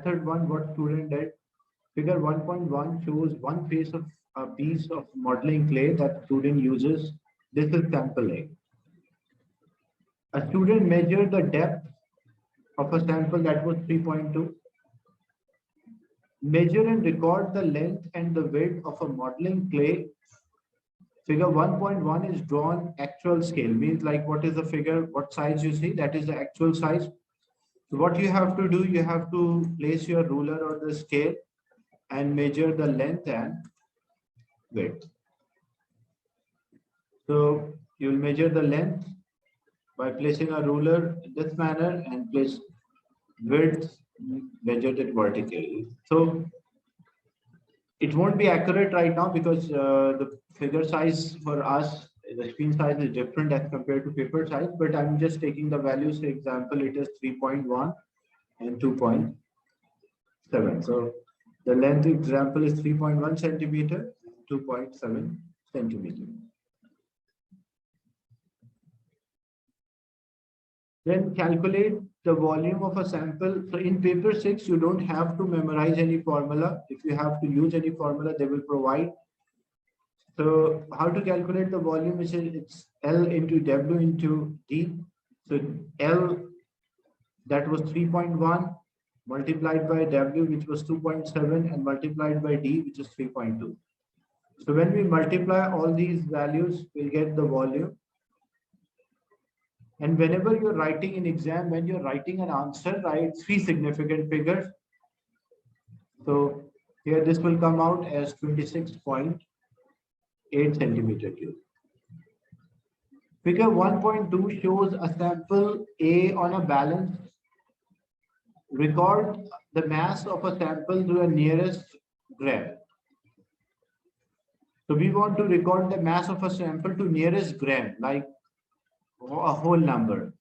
Method 1, what student did, figure 1.1 shows one piece of modeling clay that student uses. This is sample A. A student measured the depth of a sample that was 3.2. Measure and record the length and the width of a modeling clay. Figure 1.1 is drawn actual scale, means like what is the figure, what size you see, that is the actual size. So what you have to do, you have to place your ruler or the scale and measure the length and width. So you will measure the length by placing a ruler in this manner and place width, measured it vertically. So it won't be accurate right now because the figure size for us, the screen size is different as compared to paper size, but I'm just taking the values. For example, it is 3.1 and 2.7. So the length example is 3.1 centimeter, 2.7 centimeter. Then calculate the volume of a sample. So in paper 6, you don't have to memorize any formula. If you have to use any formula, they will provide. So how to calculate the volume is it's L into W into D. So L, that was 3.1 multiplied by W, which was 2.7, and multiplied by D, which is 3.2. So when we multiply all these values, we'll get the volume. And whenever you're writing in exam, when you're writing an answer, write 3 significant figures. So here this will come out as 26.8 centimeter cube. Figure 1.2 shows a sample A on a balance. Record the mass of a sample to the nearest gram. So we want to record the mass of a sample to nearest gram, like a whole number.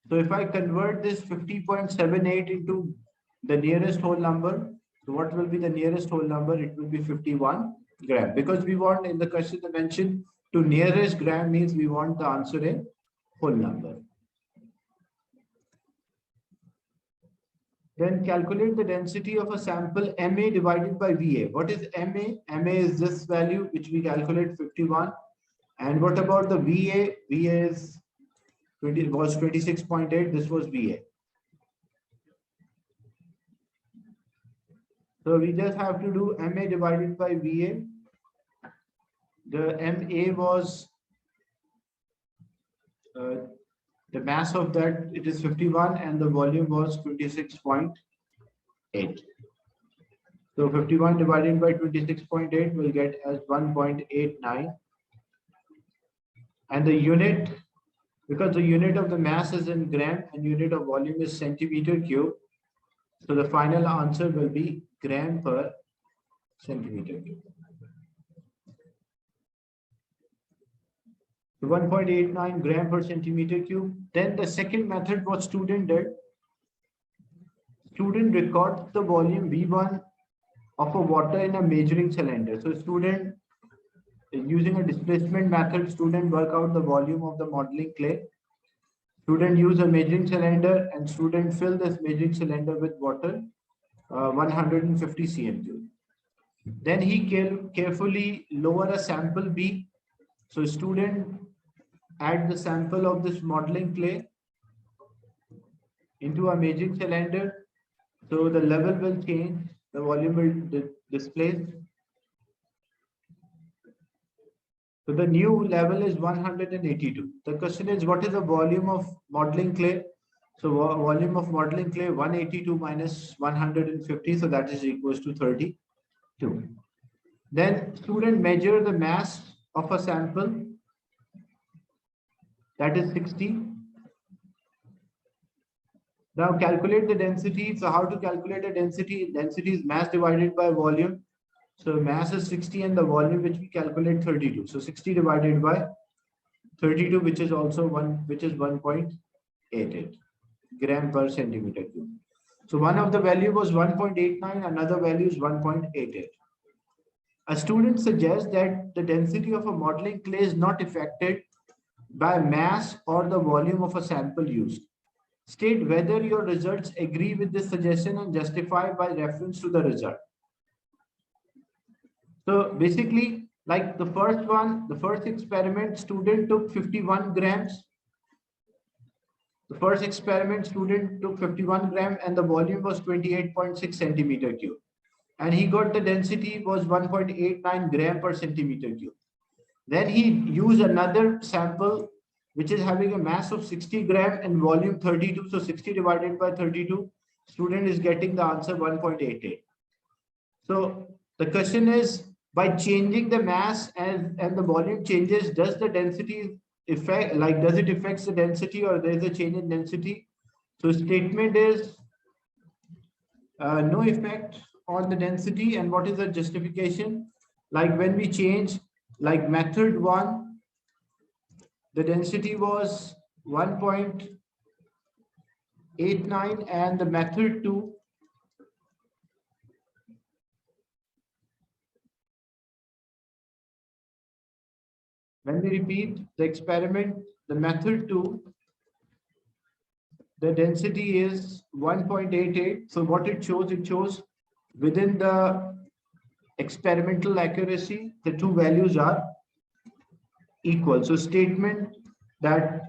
So if I convert this 50.78 into the nearest whole number, so what will be the nearest whole number? It will be 51 gram, because we want in the question to mention to nearest gram means we want the answer in whole number. Then calculate the density of a sample MA divided by VA. What is MA? MA is this value which we calculate 51. And what about the VA? VA is was 26.8. This was VA. So we just have to do MA divided by VA. The MA was the mass of that, it is 51, and the volume was 26.8. So 51 divided by 26.8 will get as 1.89. And the unit, because the unit of the mass is in gram and unit of volume is centimeter cube, so the final answer will be gram per centimeter cube. So 1.89 gram per centimeter cube. Then the second method, what student did, student records the volume V1 of a water in a measuring cylinder. So student, using a displacement method, student work out the volume of the modeling clay. Student use a measuring cylinder and student fill this measuring cylinder with water, 150 cm3. Then he carefully lower a sample B. So student add the sample of this modeling clay into a measuring cylinder. So the level will change, the volume will displace. So the new level is 182. The question is, what is the volume of modeling clay? So volume of modeling clay, 182 minus 150. So that is equals to 32. Then student measure the mass of a sample, that is 60. Now calculate the density. So how to calculate the density? Density is mass divided by volume. So mass is 60 and the volume which we calculate 32. So 60 divided by 32, which is also 1.88 gram per centimeter cube. So one of the value was 1.89, another value is 1.88. A student suggests that the density of a modeling clay is not affected by mass or the volume of a sample used. State whether your results agree with this suggestion and justify by reference to the result. So basically, like the first one, the first experiment, student took 51 grams. The first experiment, student took 51 grams and the volume was 28.6 centimeter cube. And he got the density was 1.89 gram per centimeter cube. Then he used another sample which is having a mass of 60 gram and volume 32. So 60 divided by 32, student is getting the answer 1.88. So the question is, by changing the mass and the volume changes, does the density affect, like does it affect the density or there is a change in density? So statement is no effect on the density. And what is the justification? Like when we change, like method 1, the density was 1.89 and the method 2, when we repeat the experiment, the method 2, the density is 1.88. So what it shows within the experimental accuracy, the two values are equal. So statement that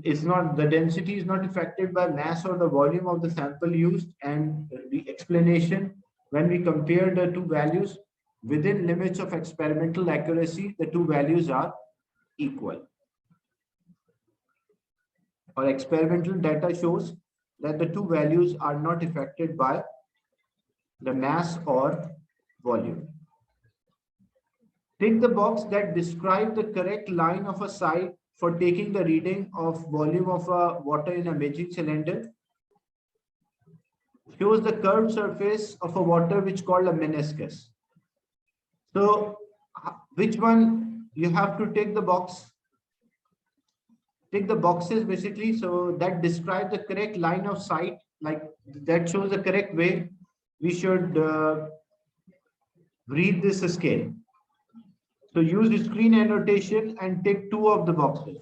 it's not, the density is not affected by mass or the volume of the sample used, and the explanation, when we compare the two values within limits of experimental accuracy, the two values are equal. Our experimental data shows that the two values are not affected by the mass or volume. Tick the box that describe the correct line of a site for taking the reading of volume of water in a magic cylinder. Shows the curved surface of a water which called a meniscus. So which one you have to tick the box? Tick the boxes basically, so that describe the correct line of sight, like that shows the correct way we should read this scale. So use the screen annotation and tick 2 of the boxes,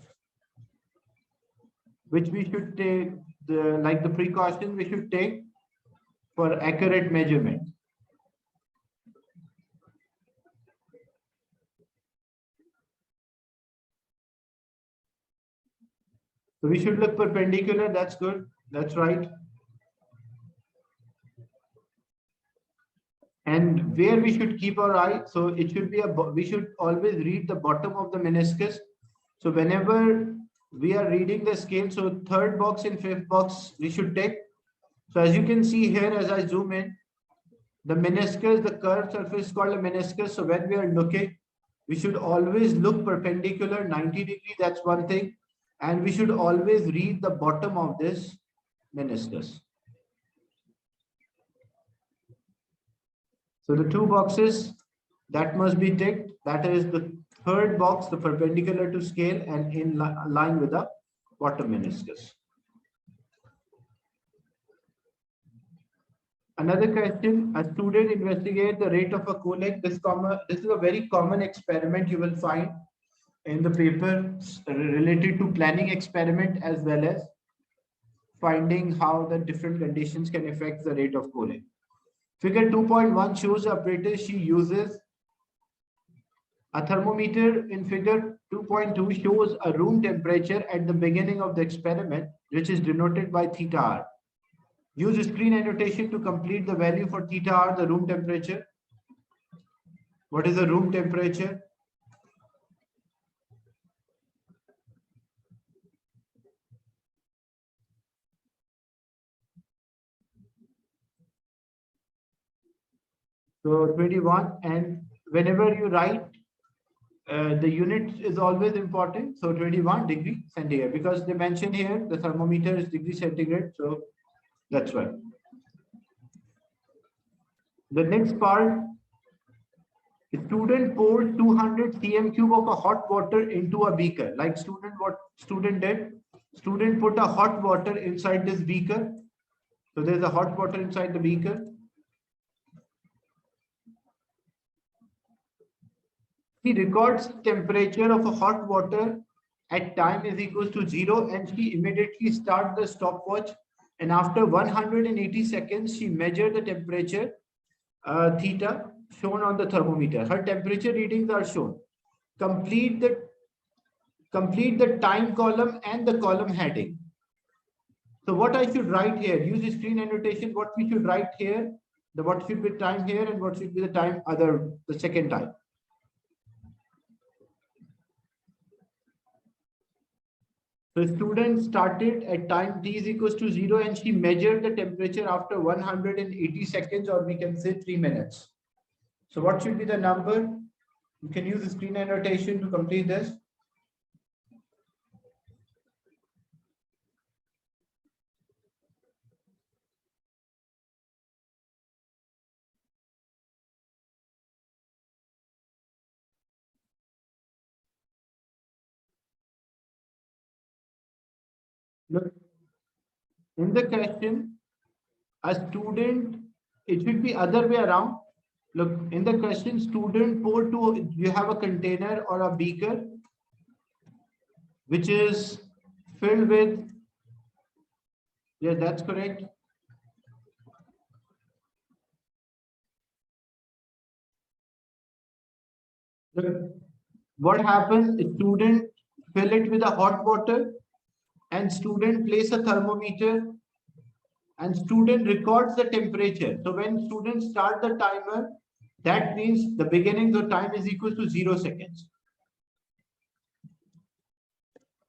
which we should take, like the precaution we should take for accurate measurement. So we should look perpendicular. That's good. That's right. And where we should keep our eye. So it should be we should always read the bottom of the meniscus. So whenever we are reading the scale, so third box and fifth box we should take. So as you can see here, as I zoom in, the meniscus, the curved surface is called a meniscus. So when we are looking, we should always look perpendicular 90 degrees. That's one thing. And we should always read the bottom of this meniscus. So the two boxes that must be ticked, that is the third box, the perpendicular to scale and in line with the bottom meniscus. Another question, a student investigate the rate of a colic. This is a very common experiment you will find in the paper related to planning experiment, as well as finding how the different conditions can affect the rate of cooling. Figure 2.1 shows the apparatus she uses. A thermometer in figure 2.2 shows a room temperature at the beginning of the experiment, which is denoted by theta R. Use screen annotation to complete the value for theta R, the room temperature. What is the room temperature? So 21, and whenever you write, the unit is always important. So 21 degree centigrade, because they mention here the thermometer is degree centigrade. So that's why. The next part, student poured 200 cm cube of a hot water into a beaker. Like what student did? Student put a hot water inside this beaker. So there's a hot water inside the beaker. He records temperature of a hot water at time is equals to 0, and she immediately start the stopwatch, and after 180 seconds she measured the temperature theta shown on the thermometer. Her temperature readings are shown. Complete the time column and the column heading. So what I should write here, use the screen annotation, what we should write here, what should be time here and what should be the time the second time. So student started at time t is equals to 0 and she measured the temperature after 180 seconds, or we can say 3 minutes. So what should be the number? You can use the screen annotation to complete this. Look, in the question, a student, it should be other way around. Look, in the question, student pour to, you have a container or a beaker which is filled with, yeah, that's correct. Look, what happens, student fill it with a hot water and student place a thermometer and student records the temperature. So when students start the timer, that means the beginning of time is equal to 0 seconds.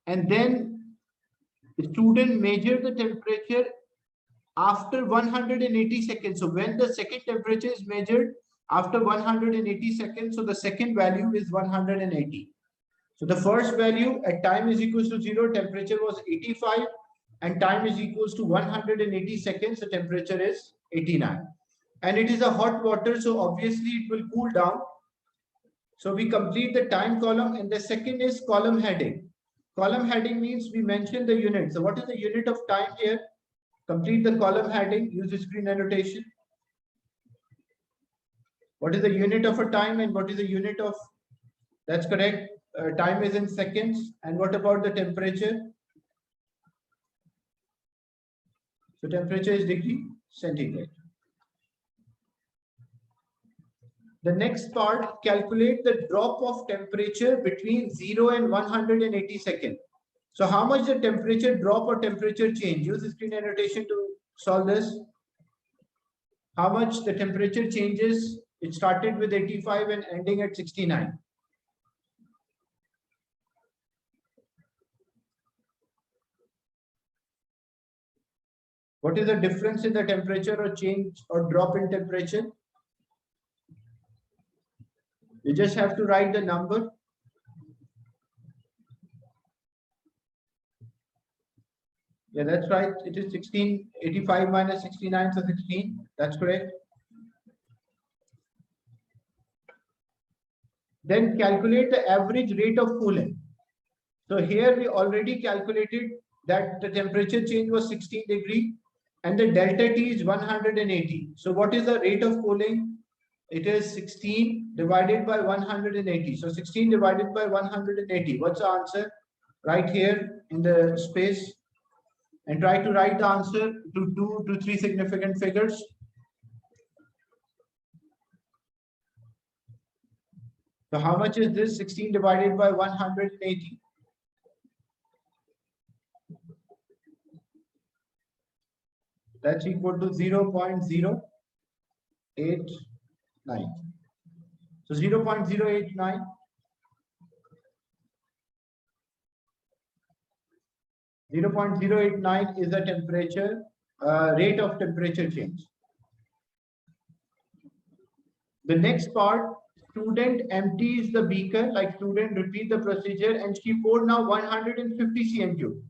And then the student measure the temperature after 180 seconds. So when the second temperature is measured after 180 seconds, so the second value is 180. So the first value at time is equals to 0, temperature was 85, and time is equals to 180 seconds, the temperature is 89. And it is a hot water, so obviously it will cool down. So we complete the time column, and the second is column heading. Column heading means we mention the unit. So what is the unit of time here? Complete the column heading, use the screen annotation. What is the unit of a time and what is the unit of, that's correct, time is in seconds. And what about the temperature? So temperature is degree centigrade. The next part, calculate the drop of temperature between 0 and 180 seconds. So how much the temperature drop or temperature change? Use the screen annotation to solve this. How much the temperature changes? It started with 85 and ending at 69. What is the difference in the temperature or change or drop in temperature? You just have to write the number. Yeah, that's right. It is 16, 85 minus 69, so 16. That's correct. Then calculate the average rate of cooling. So here we already calculated that the temperature change was 16 degree and the delta T is 180. So what is the rate of cooling? It is 16 divided by 180. So 16 divided by 180. What's the answer? Right here in the space. And try to write the answer to 2 to 3 significant figures. So how much is this? 16 divided by 180. That's equal to 0.089. So 0.089. 0.089 is the temperature, rate of temperature change. The next part, student empties the beaker, like student repeat the procedure and she poured now 150 cm cube.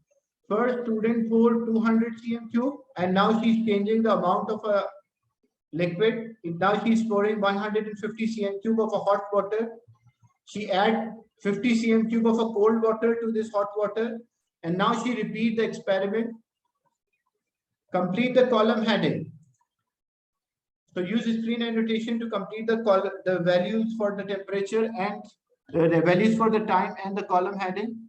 First student poured 200 cm cube and now she's changing the amount of a liquid. Now she's pouring 150 cm cube of a hot water. She add 50 cm cube of a cold water to this hot water. And now she repeat the experiment. Complete the column heading. So use the screen annotation to complete the values for the temperature and the values for the time and the column heading.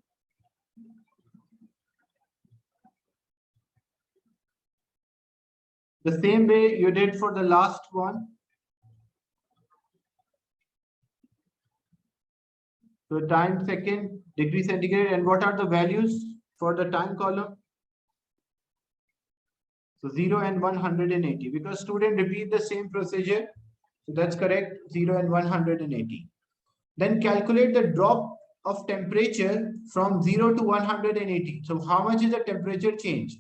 The same way you did for the last one. So time, second, degree centigrade, and what are the values for the time column? So 0 and 180, because student repeat the same procedure. So that's correct, 0 and 180. Then calculate the drop of temperature from 0 to 180. So how much is the temperature change?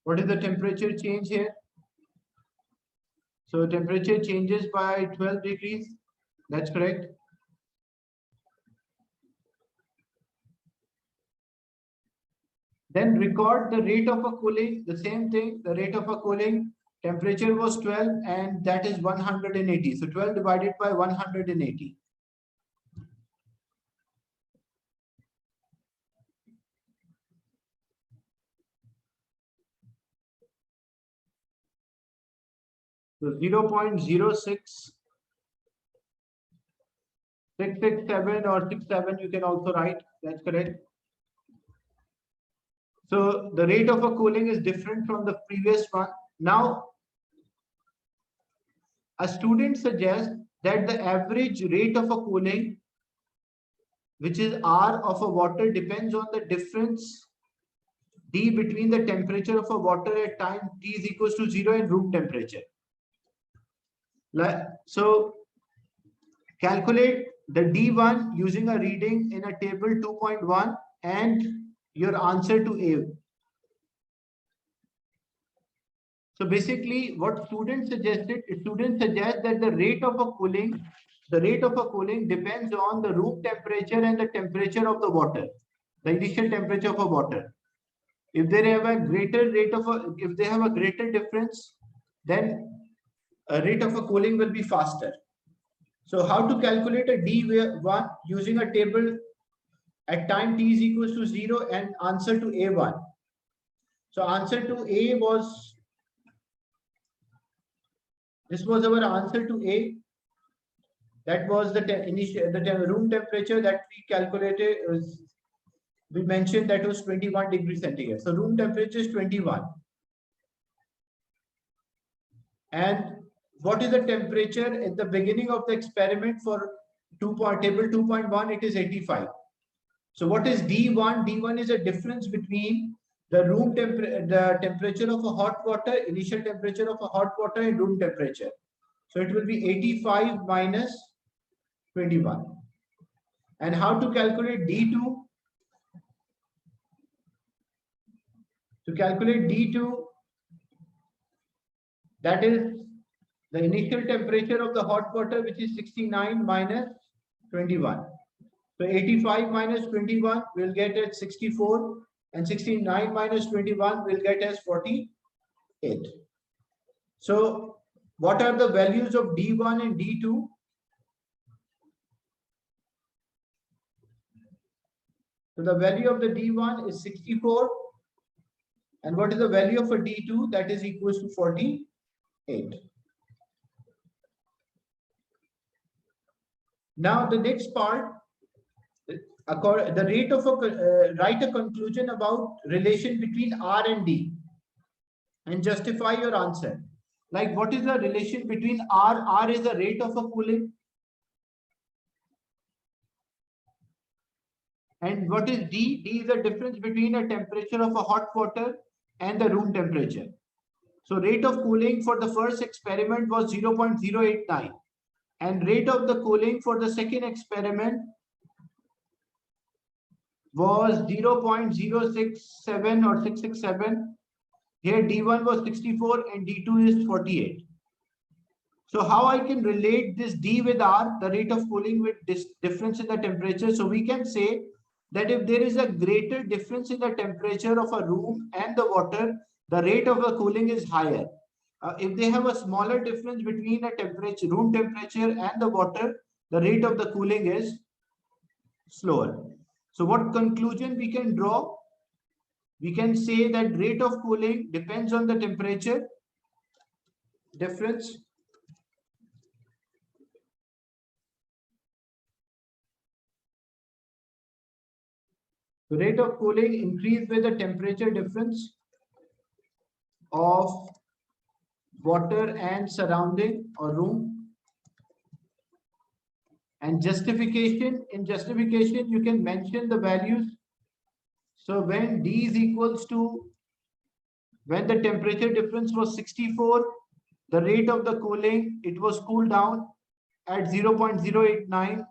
What is the temperature change here? So temperature changes by 12 degrees. That's correct. Then record the rate of a cooling. The same thing, the rate of a cooling, temperature was 12 and that is 180. So 12 divided by 180. So 0.06667 or 67 you can also write. That's correct. So the rate of a cooling is different from the previous one. Now, a student suggests that the average rate of a cooling, which is R of a water, depends on the difference D between the temperature of a water at time T is equals to 0 and room temperature. So calculate the D1 using a reading in a table 2.1 and your answer to A. So basically what students suggest that the rate of a cooling depends on the room temperature and the temperature of the water, the initial temperature of a water. If they have a greater difference, then a rate of a cooling will be faster. So how to calculate a D1 using a table at time T is equals to 0 and answer to A1. So answer to A was, this was our answer to A. That was the room temperature that we calculated. We mentioned that was 21 degrees centigrade. So room temperature is 21. And what is the temperature at the beginning of the experiment for table 2.1? It is 85. So what is D1? D1 is a difference between the temperature of a hot water, initial temperature of a hot water and room temperature. So it will be 85 minus 21. And how to calculate D2? To calculate D2, that is the initial temperature of the hot water, which is 69 minus 21. So 85 minus 21 will get as 64 and 69 minus 21 will get as 48. So what are the values of D1 and D2? So the value of the D1 is 64. And what is the value of a D2? That is equals to 48. Now the next part, the rate of write a conclusion about relation between R and D and justify your answer. Like what is the relation between R? R is the rate of a cooling. And what is D? D is the difference between a temperature of a hot water and the room temperature. So rate of cooling for the first experiment was 0.089 and rate of the cooling for the second experiment was 0.067 or 667. Here D1 was 64 and D2 is 48. So how I can relate this D with R, the rate of cooling with this difference in the temperature? So we can say that if there is a greater difference in the temperature of a room and the water, the rate of the cooling is higher. If they have a smaller difference between a room temperature and the water, the rate of the cooling is slower. So what conclusion we can draw? We can say that rate of cooling depends on the temperature difference The rate of cooling increase with the temperature difference of water and surrounding or room. And justification, in justification, you can mention the values. So when D is equals to, when the temperature difference was 64, the rate of the cooling, it was cooled down at 0.089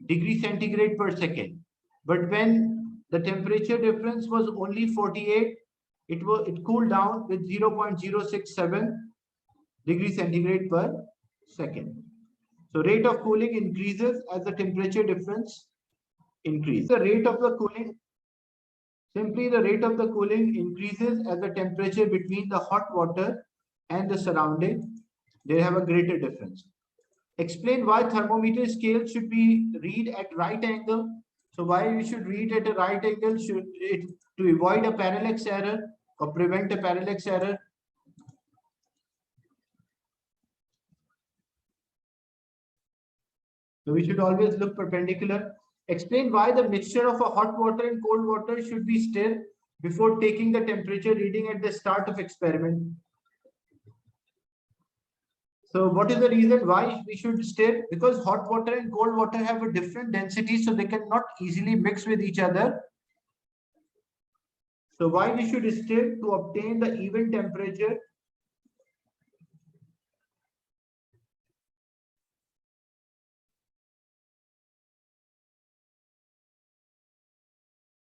degrees centigrade per second. But when the temperature difference was only 48, it cooled down with 0.067 degrees centigrade per second. So rate of cooling increases as the temperature difference increases. The rate of the cooling, simply the rate of the cooling increases as the temperature between the hot water and the surrounding, they have a greater difference. Explain why thermometer scale should be read at right angle. So why we should read at a right angle? Should it to avoid a parallax error or prevent a parallax error? So we should always look perpendicular. Explain why the mixture of a hot water and cold water should be stirred before taking the temperature reading at the start of experiment. So what is the reason why we should stir? Because hot water and cold water have a different density, so they cannot easily mix with each other. So why we should stir? To obtain the even temperature.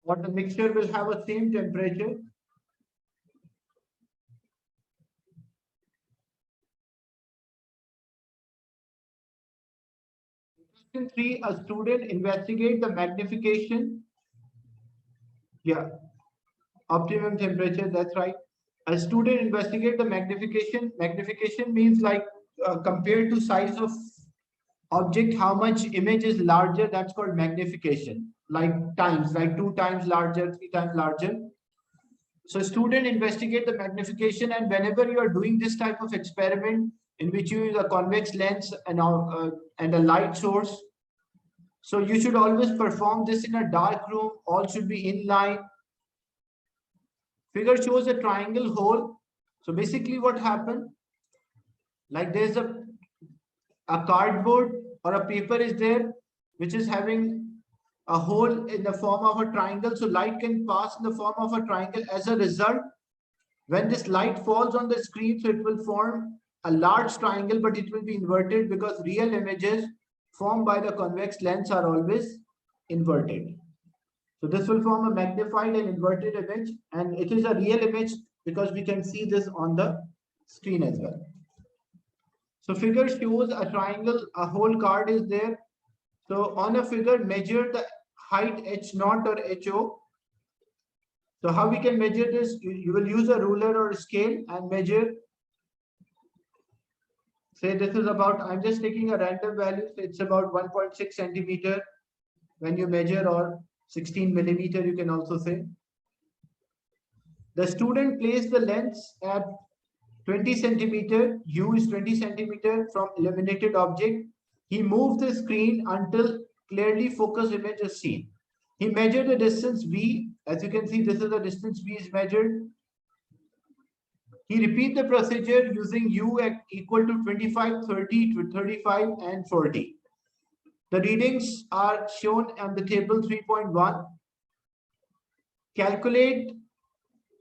Or the mixture will have a same temperature. Question 3, a student investigate the magnification. Yeah, optimum temperature, that's right. A student investigate the magnification. Magnification means like compared to size of object, how much image is larger, that's called magnification. Like times, like 2 times larger, 3 times larger. So student investigate the magnification, and whenever you are doing this type of experiment in which you use a convex lens and a light source, so you should always perform this in a dark room. All should be in line. Figure shows a triangle hole. So basically what happened, like there's a cardboard or a paper is there, which is having a hole in the form of a triangle. So light can pass in the form of a triangle. As a result, when this light falls on the screen, so it will form a large triangle, but it will be inverted because real images formed by the convex lens are always inverted. So this will form a magnified and inverted image, and it is a real image because we can see this on the screen as well. So figure shows a triangle, a whole card is there. So on a figure, measure the height H0 or HO. So how we can measure this? You will use a ruler or a scale and measure. Say this is about, I'm just taking a random value. So it's about 1.6 centimeter when you measure, or 16 millimeter, you can also say. The student placed the lens at 20 centimeter, U is 20 centimeter from illuminated object. He moved the screen until clearly focused image is seen. He measured the distance V. As you can see, this is the distance V is measured. He repeat the procedure using U equal to 25, 30, 35, and 40. The readings are shown on the table 3.1. Calculate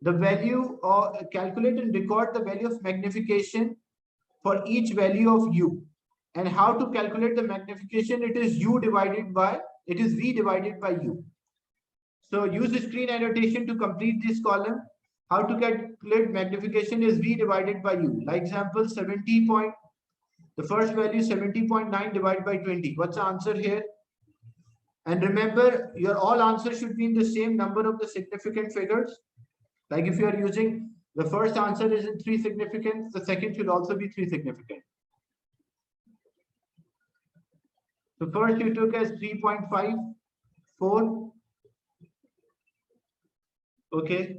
the value, or calculate and record the value of magnification for each value of U. And how to calculate the magnification? It is U divided by, it is V divided by U. So use the screen annotation to complete this column. How to calculate magnification is V divided by U. Like example 70 point, the first value 70.9 divided by 20. What's the answer here? And remember, your all answers should be in the same number of the significant figures. Like if you are using, the first answer is in 3 significant, the second should also be 3 significant. So first you took as 3.54. Okay.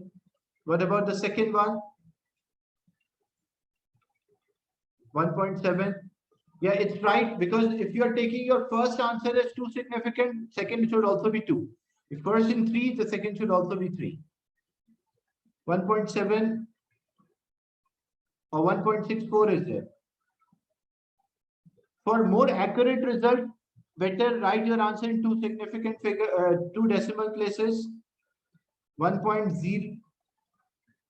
What about the second one? 1.7. Yeah, it's right, because if you are taking your first answer as 2 significant, second should also be 2. If first in 3, the second should also be 3. 1.7 or 1.64 is there. For more accurate result, better write your answer in two significant figure, two decimal places. 1.0.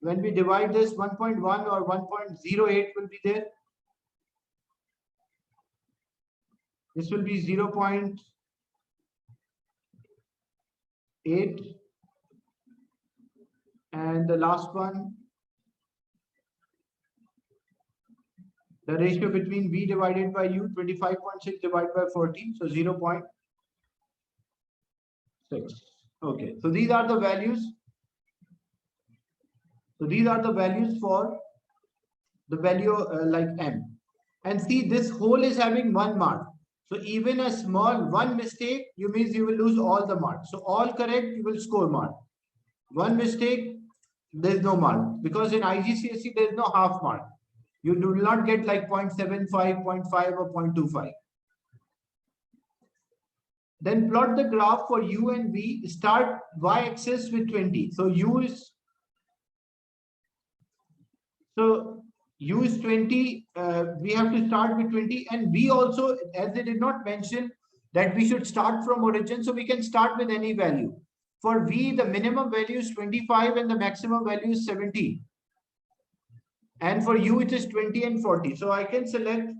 When we divide this, 1.1 or 1.08 will be there. This will be 0.8. And the last one, the ratio between V divided by U, 25.6 divided by 40, so 0.6. Okay, so these are the values. So these are the values for the value like M. And see, this whole is having 1 mark. So even a small one mistake, you means you will lose all the marks. So all correct, you will score mark. One mistake, there is no mark. Because in IGCSE, there is no half mark. You do not get like 0.75, 0.5 or 0.25. Then plot the graph for U and V. Start y-axis with 20. So U is 20. We have to start with 20, and V also, as they did not mention that we should start from origin, so we can start with any value. For V, the minimum value is 25 and the maximum value is 70. And for U, it is 20 and 40. So I can select.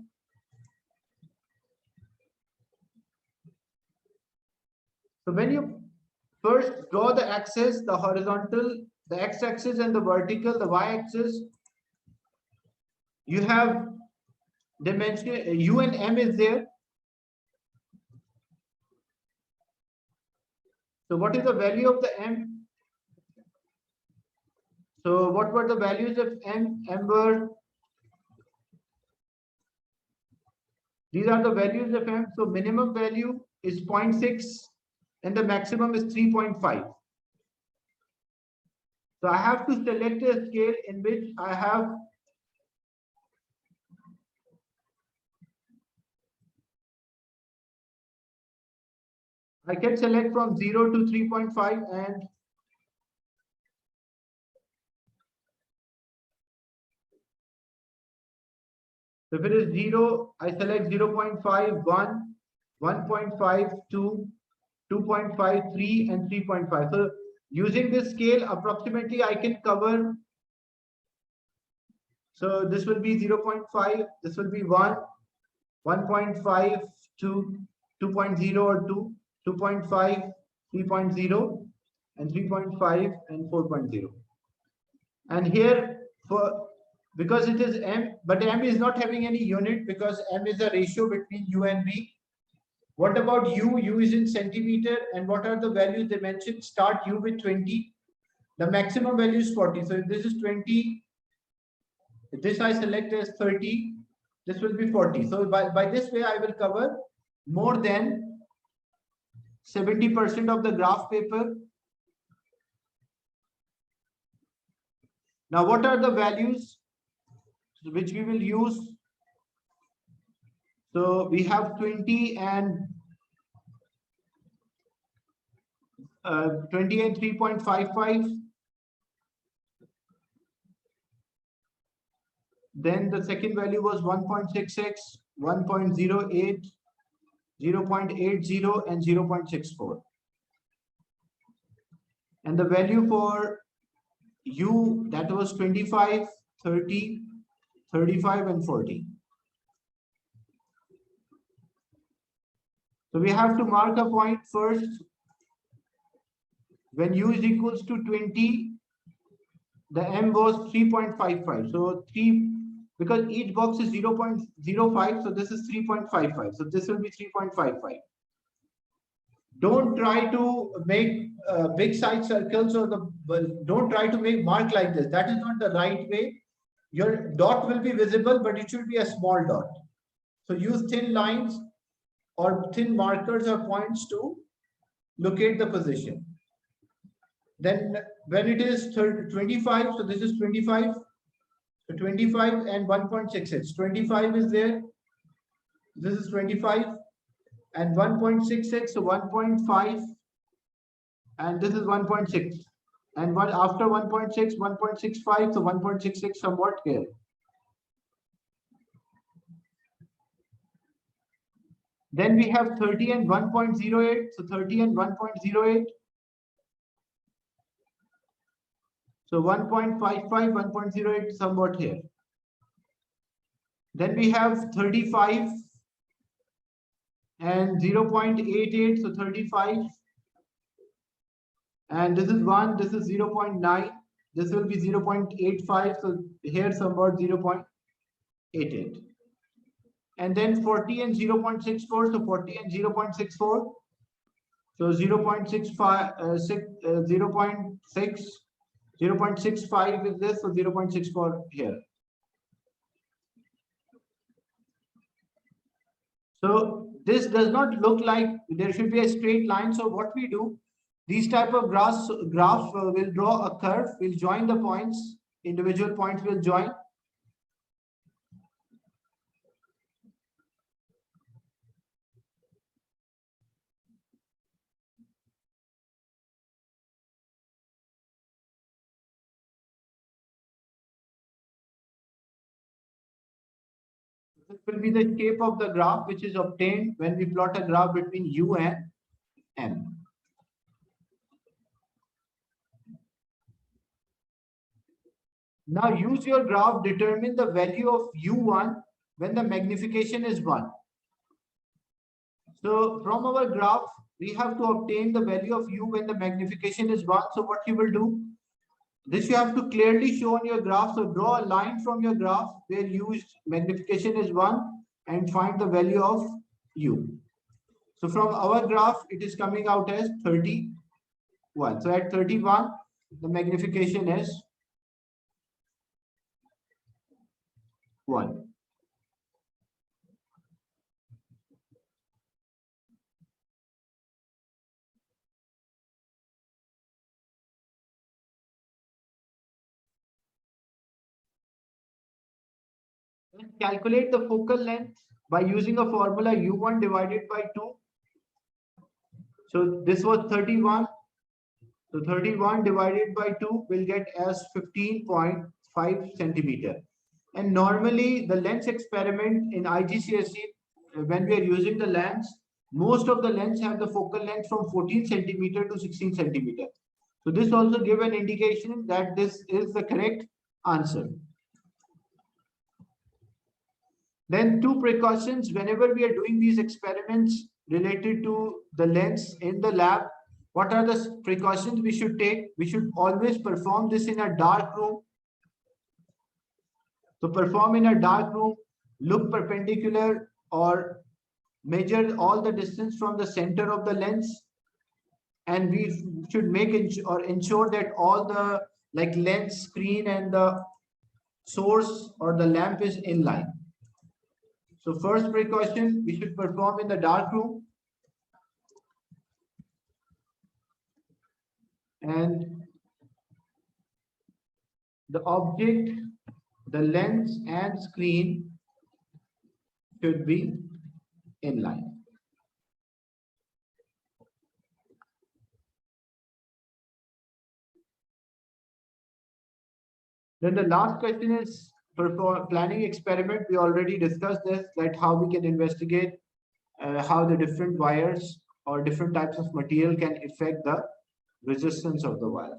So when you first draw the axis, the horizontal, the x-axis and the vertical, the y-axis, you have dimension U and M is there. So what is the value of the M? So what were the values of M? M were, these are the values of M. So minimum value is 0.6 and the maximum is 3.5. So I have to select a scale in which I have I can select from 0 to 3.5, and if it is 0, I select 0.5, 1, 1.5, 2, 2.5, 3, and 3.5. So using this scale, approximately I can cover. So this will be 0.5, this will be 1, 1.5, 2, 2.0 or 2, 2.5, 3.0, and 3.5 and 4.0. And here, for because it is M, but M is not having any unit because M is a ratio between U and V. What about U? U is in centimeter, and what are the values they mentioned? Start U with 20. The maximum value is 40. So if this is 20, if this I select as 30, this will be 40. So by this way, I will cover more than 70% of the graph paper. Now, what are the values which we will use? So we have 20 and 3.55. Then the second value was 1.66, 1.08, 0.80, and 0.64. And the value for U, that was 25, 30, 35, and 40. So we have to mark a point first. When U is equals to 20, the M was 3.55. So 3, because each box is 0.05, so this is 3.55. So this will be 3.55. Don't try to make big size circles, or don't try to make mark like this. That is not the right way. Your dot will be visible, but it should be a small dot. So use thin lines or thin markers or points to locate the position. Then when it is 25, so this is 25. So 25 and 1.66. 25 is there. This is 25 and 1.66. So 1.5 and this is 1.6. And what after 1.6, 1.65, so 1.66 somewhat here. Then we have 30 and 1.08. So 30 and 1.08. So 1.55, 1.08 somewhat here. Then we have 35 and 0.88. So 35. And this is 1, this is 0.9. This will be 0.85. So here somewhat 0.88. And then 40 and 0.64. So 40 and 0.64. So 0.65, 0.6, 0.65 is this, so 0.64 here. So this does not look like there should be a straight line. So what we do, these type of graph will draw a curve, will join the points, individual points will join. This will be the shape of the graph which is obtained when we plot a graph between U and M. Now use your graph, determine the value of U1 when the magnification is 1. So from our graph, we have to obtain the value of U when the magnification is 1. So what you will do, this you have to clearly show on your graph. So draw a line from your graph where U's magnification is 1 and find the value of U. So from our graph, it is coming out as 31. So at 31, the magnification is 1. Calculate the focal length by using a formula U1 divided by 2. So this was 31. So 31 divided by 2 will get as 15.5 centimeter. And normally the lens experiment in IGCSE, when we are using the lens, most of the lens have the focal length from 14 centimeter to 16 centimeter. So this also give an indication that this is the correct answer. Then two precautions whenever we are doing these experiments related to the lens in the lab. What are the precautions we should take? We should always perform this in a dark room. So perform in a dark room, look perpendicular or measure all the distance from the center of the lens. And we should make ensure that all the lens, screen and the source or the lamp is in line. So first precaution, we should perform in the dark room. And the object, the lens and screen should be in line. Then the last question is for planning experiment. We already discussed this, that how we can investigate how the different wires or different types of material can affect the resistance of the wire.